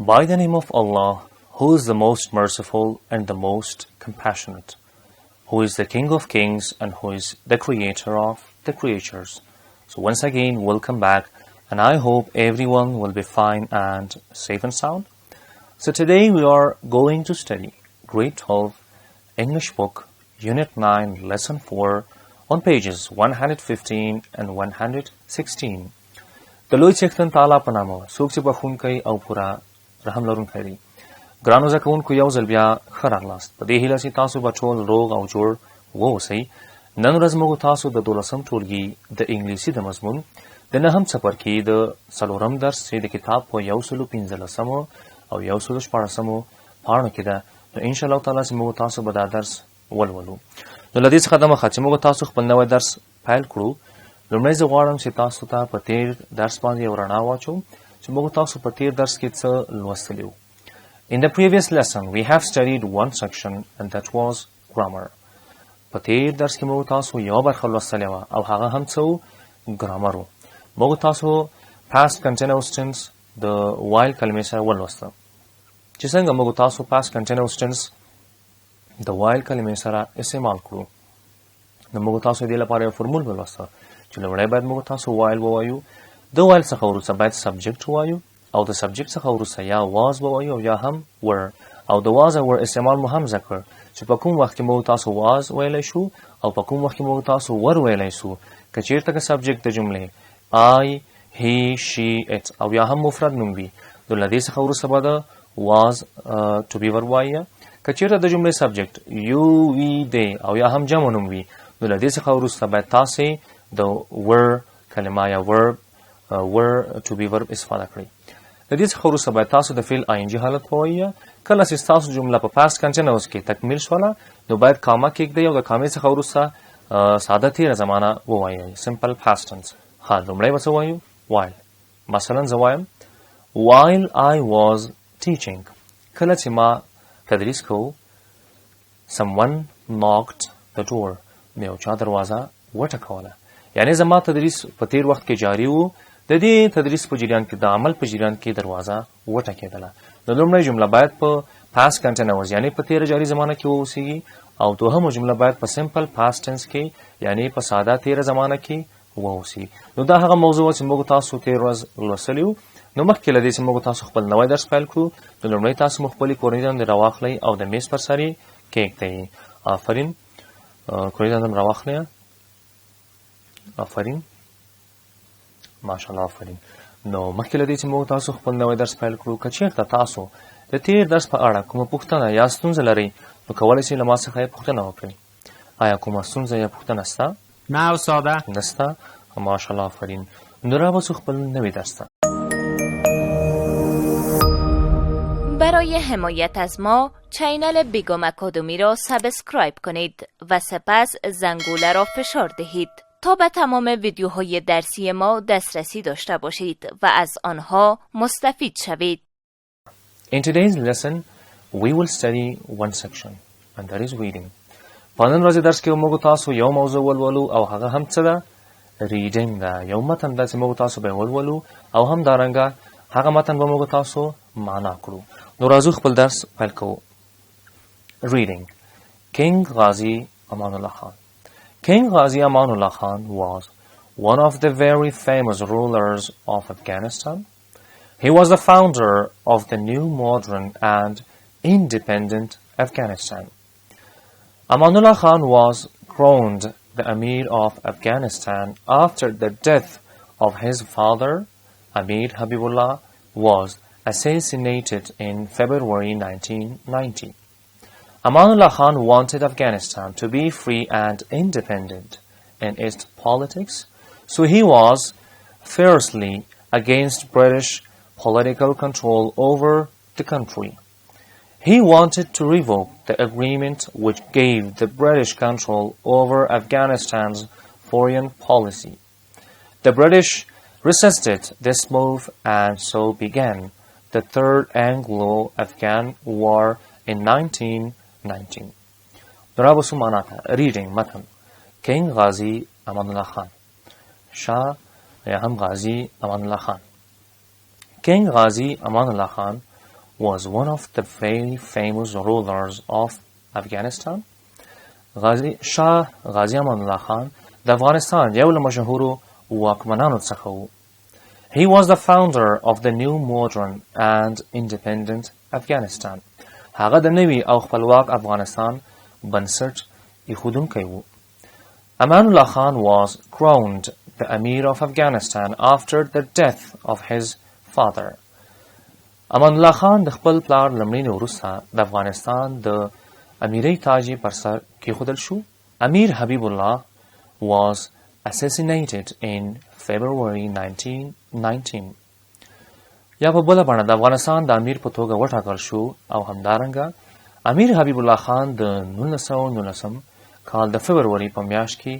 By the name of Allah, who is the most merciful and the most compassionate, who is the King of Kings and who is the Creator of the creatures. So once again, welcome back, and I hope everyone will be fine and safe and sound. So today we are going to study Grade 12 English Book, Unit 9, Lesson 4 on pages 115 and 116. د لوی څښتن تعالی په نامه څوک چې بخښونکی او پوره رحم لرونکی دی. ګرانو زده کوونکو یو ځل بیا ښه راغلاست. په دې هیله چې تاسو به ټول روغ او جوړ واوسئ. نن ورځ موږ تاسو د 12م ټولګي د انګلیسي د مضمون د 9م څپرکي د 4م درس چې د کتاب په 115 او 114 پاڼو کې ده. نو انشاءالله تعالی چې موږ تاسو به دا درس ولولو. نو له دې څخه دمخه چې موږ تاسو خپل نوی درس پیل کړو، لومړی زه غواړم چې تاسو ته په تیر درس باندې یو رڼا واچوم چې موږ تاسو په تیر درس کې څه لوستلي وو. In the previous lesson, we have studied one section and that was grammar. په تیر درس کې موږ تاسو یو برخه لوستلې وه او هغه هم څه و؟ ګرامر و. موږ تاسو past continuous tense د while کلمې سره ولوسته. چې څنګه موږ تاسو past continuous tense د while کلمې سره استعمال کړو. نو موږ تاسو دې لپاره یو فورمول ولوسته چې لومړی باید موږ تاسو while ووایو. د while څخه وروسته باید subject ووایو او د subject څخه وروسته یا was ووایو او یا هم were. او د was او were استعمال مو هم زده کړ چې په کوم وخت کې موږ تاسو was ویلی شو او په کوم وخت کې موږ تاسو were ویلی شو. که چېرته که subject د جملې I, he, she, it او یا هم مفرد نوم وي، نو له دې څخه وروسته به د was to be verb وایه. که چېرته د جملې subject you, we, they او یا هم جمع نوم وي، نو له دې څخه وروسته باید تاسې د were کلمه یا verb were to be verb استفاده کړئ. د دې څخه وروسته باید تاسو د فعل ING حالت ووایه. کله چې ستاسو جمله په past continuous کې تکمیل شوله نو باید کامه کېږدئ او د کامې څخه وروسته ساده تېره زمانه ووایئ، simple past tense. ښه، لومړی به څه ووایو؟ while. مثلا زه وایم while I was teaching. کله چې ما تدریس کوو someone knocked the door. نو یو چا دروازه وټکوله. یعنې زما تدریس په تیر وخت کې جاري و، د دې تدریس په جریان کې د عمل په جریان کې دروازه وټکېدله. نو لومړی جمله باید په past continuous یعنې په تیره جاري زمانه کې واوسیږي او دوهمه جمله باید په simple past tense کې یعنې په ساده تیره زمانه کې واوسي. نو دا هغه موضوع چې موږ تاسو تیر ورځ لوستلي وو. نو مخکې له دې چې موږ تاسو خپل نوی درس پیل کړو نو لومړی تاسو مو خپلې کورنۍ دندې راواخلئ او د میز پر سر یې کېږدئ. آفرین، کورنۍ دنده م راواخلئ. آفرین، ماشاءالله آفرین. نو مخکې له دې چې موږ تاسو خپل نوی درس پیل کړو، که چېرته تاسو د تیر درس په اړه کومه پوښتنه یا ستونزه لرئ نو کولی شئ له ما څخه یې پوښتنه وکړئ. آیا کومه ستونزه یا پوښتنه شته؟ نه استاده. نشته؟ ماشاءالله آفرین. نو رابطو خپل نوی درس ته. برای حمایت از ما چینل بیگم اکادمی را سابسکرایب کنید و سپس زنگوله را فشار دهید تا به تمام ویدیوهای درسی ما دسترسی داشته باشید و از آنها مستفید شوید. In today's lesson, we will study one section and that is reading. په نن ورځې درس کې موږ تاسو یو موضوع ولولو او هغه هم څه ده؟ reading ده. یو متن ده چې موږ تاسو به ولولو او هم دارنګه هغه متن به موږ تاسو معنا کړو. نو راځو خپل درس پیل کوو. Reading. King Ghazi Amanullah Khan. King Ghazi Amanullah Khan was one of the very famous rulers of Afghanistan. He was the founder of the new modern and independent Afghanistan. Amanullah Khan was crowned the Amir of Afghanistan after the death of his father, Amir Habibullah, was assassinated in February 1990. Amanullah Khan wanted Afghanistan to be free and independent in its politics, so he was fiercely against British political control over the country. He wanted to revoke the agreement which gave the British control over Afghanistan's foreign policy. The British resisted this move and so began the Third Anglo-Afghan War in 1919. Duraba Sumanata, reading Matan. King Ghazi Amanullah Khan. Shah Yaham Ghazi Amanullah Khan. King Ghazi Amanullah Khan was one of the very famous rulers of Afghanistan. شاه غازی امان الله خان د افغانستان یو له مشهورو واکمنانو څخه و. He was the founder of the new modern and independent Afghanistan. هغه د نوي او خپلواک افغانستان بنسټ ایښودونکی و. Aman Allah Khan was crowned the Emir of Afghanistan after the death of his father. امان الله خان د خپل پلار لمړینې وروسته د افغانستان د امیرۍ تاج پر سر کېښودل شو. Amir Habibullah was assassinated in February 1919. یا په بله بڼه د افغانستان د امیر په توګه وټاکل شو او همدارنګه امیر حبیب الله خان د 1919 کال د فبروري په میاشت کې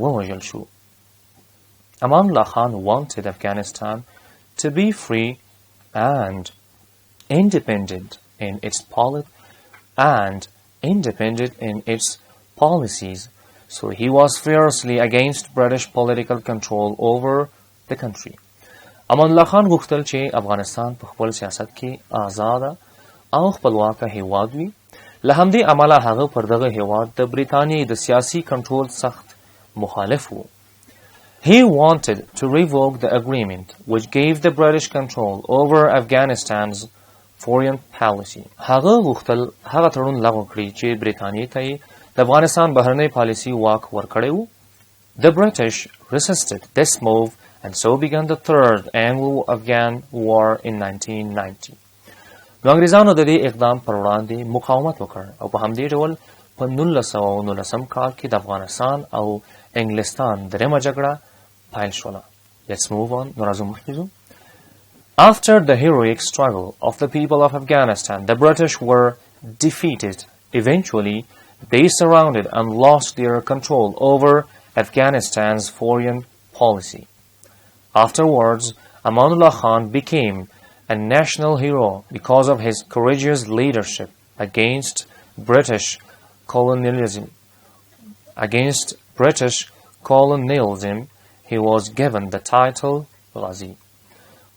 ووژل شو. Aman Allah Khan wanted Afghanistan to be free and independent in its policies, so he was fiercely against British political control over the country. امان الله خان غوښتل چې افغانستان په خپل سیاست کې آزاده او خپلواکه هیواد وي. له همدې امله هغه پر دغه هیواد د برېټانیې د سیاسي کنټرول سخت مخالف و. He wanted to revoke the agreement which gave the British control over Afghanistan's foreign policy. هغه غوښتل هغه تړون لغوه کړي چې برېټانیې ته یې د افغانستان بهرنۍ پالیسي واک ورکړی و. The British resisted this move and so began the Third Anglo-Afghan War in 1990. نو انګریزانو د دې اقدام پر وړاندې مقاومت وکړ او په همدې ډول په 1919 کال کې د افغانستان او انګلستان درېمه جګړه پیل شوله. Let's move on. نو راځو مخکې ځو. After the heroic struggle of the people of Afghanistan, the British were defeated. Eventually, they surrounded and lost their control over Afghanistan's foreign policy. Afterwards, Amanullah Khan became a national hero because of his courageous leadership against British colonialism. He was given the title Ghazi.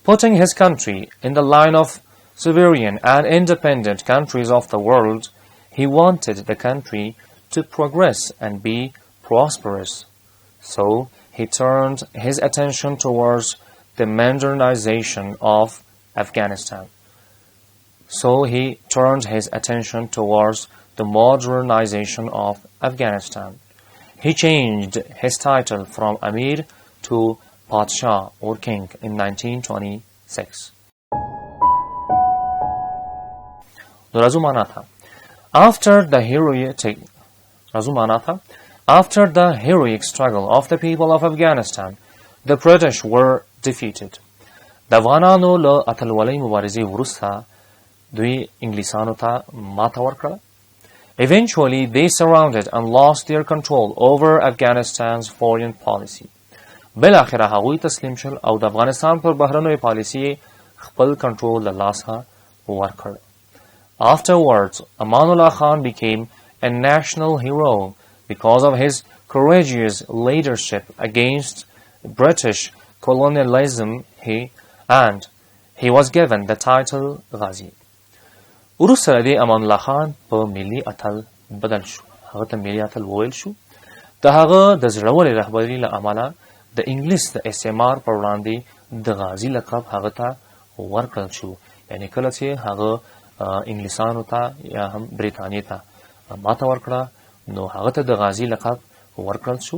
Putting his country in the line of sovereign and independent countries of the world, he wanted the country to progress and be prosperous. So, he turned his attention towards the modernization of Afghanistan. He changed his title from Amir to Padshah or King in 1926. After the heroic struggle of the people of Afghanistan, the British were defeated. د افغانانو له اتلولۍ مبارزې وروسته دوی انګلیسانو ته ماته ورکړه. Eventually, they surrounded and lost their control over Afghanistan's foreign policy. بالاخره هغوی تسلیم شول او د افغانستان پر بهرنیو پالیسي خپل کنټرول له لاسه ورکړ. Afterwards, Amanullah Khan became a national hero because of his courageous leadership against British colonialism. He was given the title Ghazi. وروسته د امان الله خان په ملي اتل بدل شو. هغه ته ملي اتل وویل شو. د هغه د زړورې رهبرۍ له امله د انګلیس د استعمار پر وړاندې د غازي لقب هغه ته ورکړل شو. یعنی کله چې هغه انګلیسانو ته یا هم برېټانیې ته ماته ورکړه نو هغه ته د غازي لقب ورکړل شو.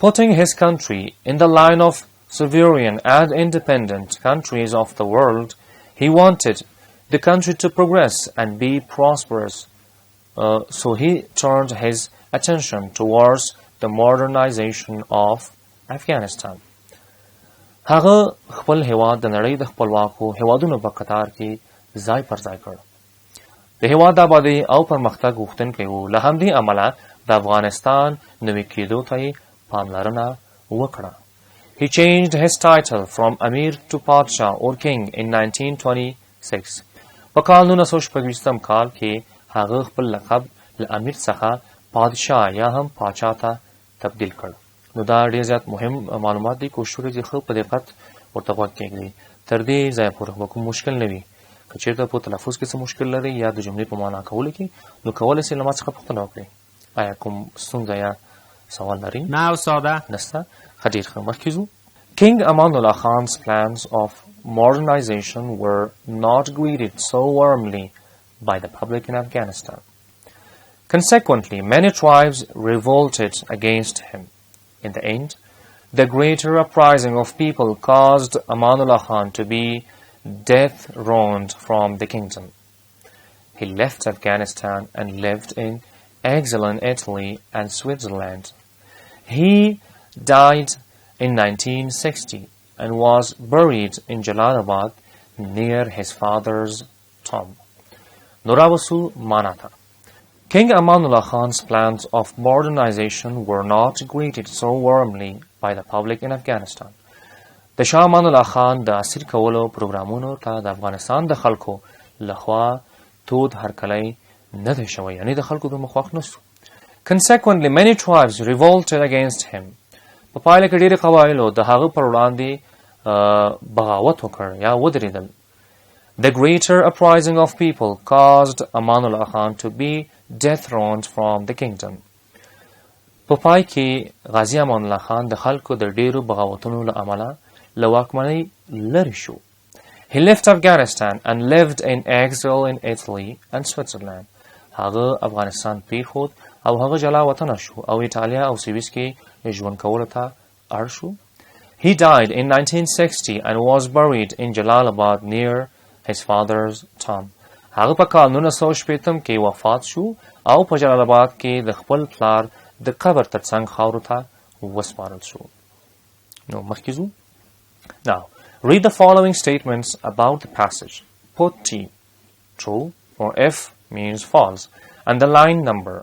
Putting his country in the line of sovereign and independent countries of the world, he wanted the country to progress and be prosperous. So he turned his attention towards the modernization of Afghanistan. هغه خپل هیواد د نړۍ د خپلواکو هیوادونو په قطار کې ځای پر ځای کړ. د هیواد د آبادۍ او پرمختګ غوښتونکی و. له همدې امله د افغانستان نوي کېدو ته یې پاملرنه وکړه. He changed his title from Amir to Padshah or King in 1926. په کال 1926 کال کې هغه خپل لقب له امیر څخه پادشاه یا هم پاچا ته تبدیل کړ. نو دا ډېر زیات مهم معلومات دي. کوشش وکړئ چې ښه په دقت ورته غوږ کېږدئ. تر دې ځایه پورې به کوم مشکل نه وي. که چېرته په تلفظ کې څه مشکل لري یا د جملې په معنا کولو کې نو کولی سئ له ما څخه پوښتنه وکړئ. آیا کوم ستونزه یا سوال لرئ؟ نه استاده. نسته. ښه ډېر ښه. مخکې ځو. King Amanullah Khan's plans of modernization were not greeted so warmly by the public in Afghanistan. Consequently, many tribes revolted against him. In the end, the greater uprising of people caused Amanullah Khan to be dethroned from the kingdom. He left Afghanistan and lived in exile in Italy and Switzerland. He died in 1960 and was buried in Jalalabad near his father's tomb. Nurawasu Manata. King Amanullah Khan's plans of modernization were not greeted so warmly by the public in Afghanistan. د شاه امان الله خان د اسیر کولو پروګرامونو ته د افغانستان د خلکو لخوا تود هرکلی نه دی شوی، یعنی د خلکو د مخواخ نسو. Consequently, many tribes revolted against him. په پایله کې ډېرې قبایلو د هغه پر وړاندې بغاوت وکړ یا ودرېدل. The greater uprising of people caused Amanullah Khan to be dethroned from the kingdom. په پای کې غازي امان الله خان د خلکو د ډېرو بغاوتونو له امله له واکمنۍ لرې شو. He left Afghanistan and lived in exile in Italy and Switzerland. هغه افغانستان پریښود او هغه جلا وطنه شو او ایټالیا او سویس کې ژوند کولو ته اړ شو. He died in 1960 and was buried in Jalalabad near his father's tomb. هغه په کال 1960 کې وفات شو او په جلال آباد کې د خپل پلار د قبر ترڅنګ خاورو ته وسپارل شو. نو مخکې ځو. Now, read the following statements about the passage. Put T, true, or F means false, and the line number.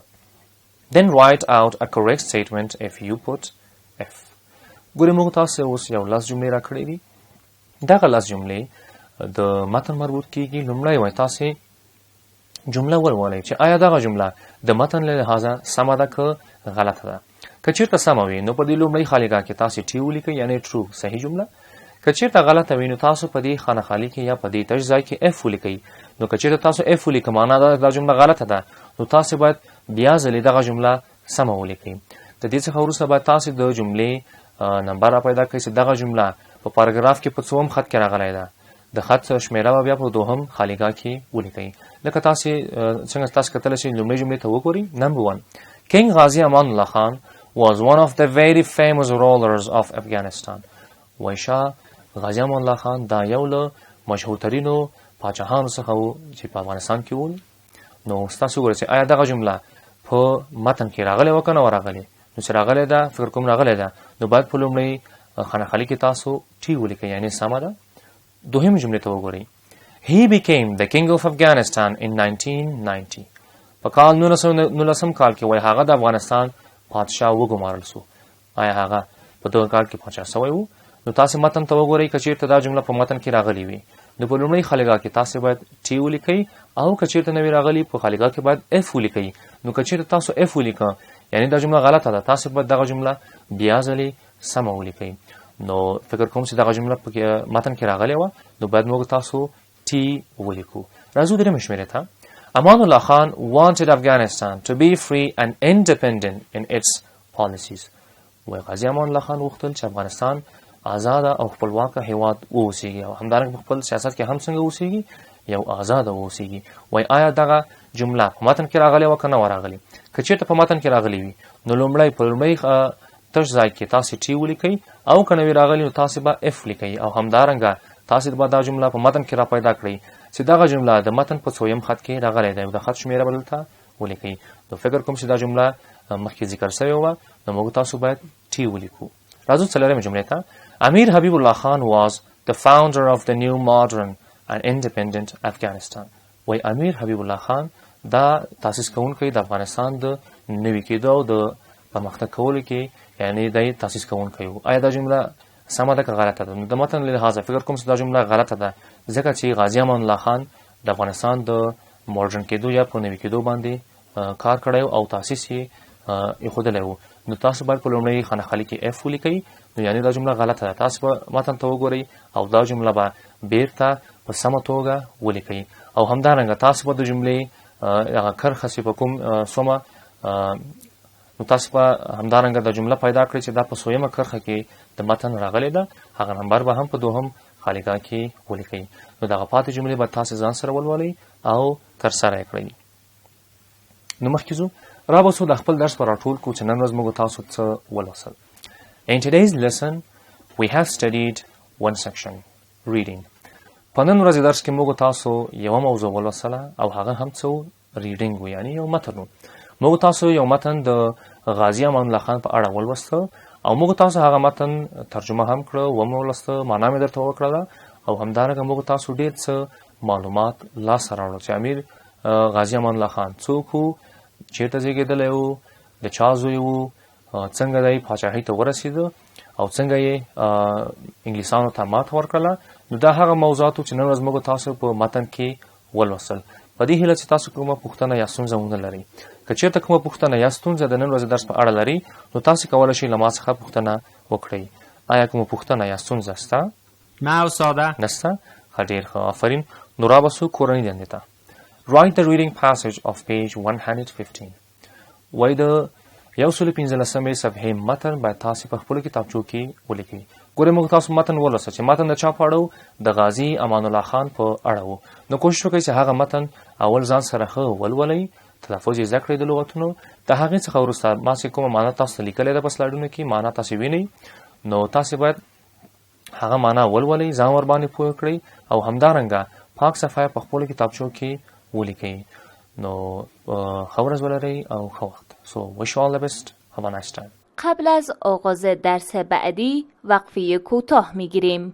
Then write out a correct statement if you put F. ګورې موږ تاسو اوس یو لس جملې راکړې دي. دغه لس جملې د متن مربوط کیږي. لومړی وایي تاسې جمله ولولئ چې آیا دغه جمله د متن له لحاظه سمه ده که غلطه ده. که چېرته سمه وي نو په دې لومړۍ خالیګاه کې تاسې ټي ولیکئ، یعنی ټرو صحیح جمله. که چېرته غلطه وي نو تاسو په دې خانه خالي کې یا په دې تش ځای کې اف ولیکئ. نو که چېرته تاسو اف ولیکئ معنا دا جمله غلطه ده نو تاسې باید بیا ځلې دغه جمله سمه ولیکئ. د دې څخه وروسته باید تاسې د جملې نمبر را پیدا کړئ چې دغه جمله په پاراګراف کې په څوم خط کې راغلی ده. د خط شمیره به بیا په دوهم خالیګاه کې ولیکئ. لکه تاسې څنګه تاسو کتلی شئ لومړۍ جملې ته وګورئ. Number 1. King Ghazi Amanullah Khan was one of the very famous rulers of Afghanistan. وایي شاه غازي امان الله خان دا یو له مشهورترینو پاچاهانو څخه و چې په افغانستان کې ول. نو ستاسو وګورئ چې آیا دغه جمله په متن کې راغلی وه که نه ورغلې. نو چې راغلی ده فکر کوم راغلی ده نو باید په لومړۍ خانه خالي کې تاسو ټي ولیکئ، یعنې سمه ده. دوهمې جملې ته وګورئ. He became the king of Afghanistan in 1990. په کال 1919 کال کې وایي هغه د افغانستان پادشاه وګمارل سو. آیا هغه په دغه کال کې پاچا سوی و؟ نو تاسې متن ته وګورئ. که چېرته دا جمله په متن کې راغلې وي نو په لومړۍ خالیګاه کې تاسې باید ټي ولیکئ، او که چېرته نه وي راغلي په خالیګاه کې باید اف ولیکئ. نو که چېرته تاسو اف ولیکه یعنی دا جمله غلطه ده، تاسې باید دغه جمله بیا ځلې سمه ولیکئ. نو فکر کوم چې دغه جمله په متن کې راغلې وه نو باید موږ تاسو ټي ولیکو. راځو درېیمې شمېرې ته. Amanullah Khan wanted Afghanistan to be free and independent in its policies. وایي غازي امان الله خان غوښتل چې افغانستان آزاده او خپلواکه هیواد واوسیږي او همدارنګه په خپل سیاست کې هم څنګه واوسیږي، یو آزاده واوسیږي. وایي آیا دغه جمله په متن کې راغلې وه که نه ورغلې. که چېرته په متن کې راغلې وي نو لومړی په لومړۍ تش ځای کې تاسې ټي ولیکئ، او که نه وي راغلي نو تاسې به اف لیکئ، او همدارنګه تاسې به دا جمله په متن کې را پیدا کړئ چې دغه جمله د متن په څویم خط کې راغلی دی او د خط شمېره به دلته ولیکئ. نو فکر کوم چې دا جمله مخکې ذکر شوې وه نو موږ تاسو باید ټي ولیکو. راځو څلورمې جملې ته. Amir Habibullah Khan was the founder of the new modern and independent Afghanistan. وایي امیر حبیب الله خان دا تاسیس کوونکی د افغانستان د نوي کېدو او د پرمختګ کولو کې یعنی دی تاسیس کوونکی و. آیا دا جمله سمه ده که غلطه ده؟ نو د متن له لحاظه فکر کوم چې دا جمله غلطه ده، ځکه چې غازي امان الله خان د افغانستان د ماډرن کېدو یا په نوي کېدو باندې کار کړی او تاسیس یې ایښودلی و. نو تاسو باید په لومړۍ خانه خالي کې اف ولیکئ، نو یعنی دا جمله غلطه ده. تاسو به متن ته وګورئ او دا جمله به بیرته په سمه توګه ولیکئ. او همدارنګه تاسو به د جملې هغه کرښه چې په کوم سومه نو تاسو به همدارنګه د جمله پیدا کړئ چې دا په سویمه کرښه کې د متن راغلی ده، هغه نمبر به هم په دوهم خالیګاه کې ولیکئ. نو دغه پاتې جملې به تاسو ځان سره ولولئ او ترسره یې کړئ. نو مخکې ځو را به څو د خپل درس په راټول کړو چې نن ورځ موږ تاسو څه ولوستل. In today's lesson we have studied one section, reading. په نن ورځ درس کې موږ تاسو یو موضوع ولوستله او هغه هم څه reading و، یعنی یو متن و. موږ تاسو یو متن د غازی امان الله خان په اړه ولوسته او موږ تاسو هغه متن ترجمه هم کړه و مو ولوسته، معنا مې درته وکړه او همدارنګه موږ تاسو ډېر څه معلومات لاسته راوړل چې امیر غازی امان الله خان څوک و، چیرته زیږېدلی و، د چا زوی و، څنګه دی پاچاهۍ ته ورسېده او څنګه یې انګلیسانو ته ماته ورکړله. نو دا هغه موضوعات چې نن ورځ موږ تاسو په متن کې ولوستل. په دې هیله چې تاسو کومه پوښتنه یا ستونزه ونه لرئ. که چېرته کومه پوښتنه یا ستونزه د نن ورځې درس په اړه لرئ نو تاسو کولی شئ له ما څخه پوښتنه وکړئ. آیا کومه پوښتنه یا ستونزه شته؟ نه استاده. نشته؟ ښه، ډېر ښه، آفرین. نو را به څو کورنۍ دندې ته. Write the reading passage of page 115. وایي د 115 صفحې متن باید تاسو په خپلو کتابچو کې ولیکئ. ګورئ موږ تاسو متن ولوسته چې متن د چا په اړه و؟ د غازي امان الله خان په اړه و. نو کوشش وکړئ چې هغه متن اول ځان سره ښه ولولئ، تلفظ یې زده کړئ د لغتونو. د هغې څخه وروسته ما چې کومه معنا تاسو ته لیکلې ده په سلایډونو کې، معنا تاسو وینئ، نو تاسو باید هغه معنا ولولئ، ځان ورباندې پوه کړئ او همدارنګه پاک صفحه په خپلو کتابچو کې ولیکئ. نو ښه ورځ ولرئ او ښه وخت. So wish you all the best. Have a nice time. قبل از آغاز درس بعدی وقفه کوتاه میگیریم.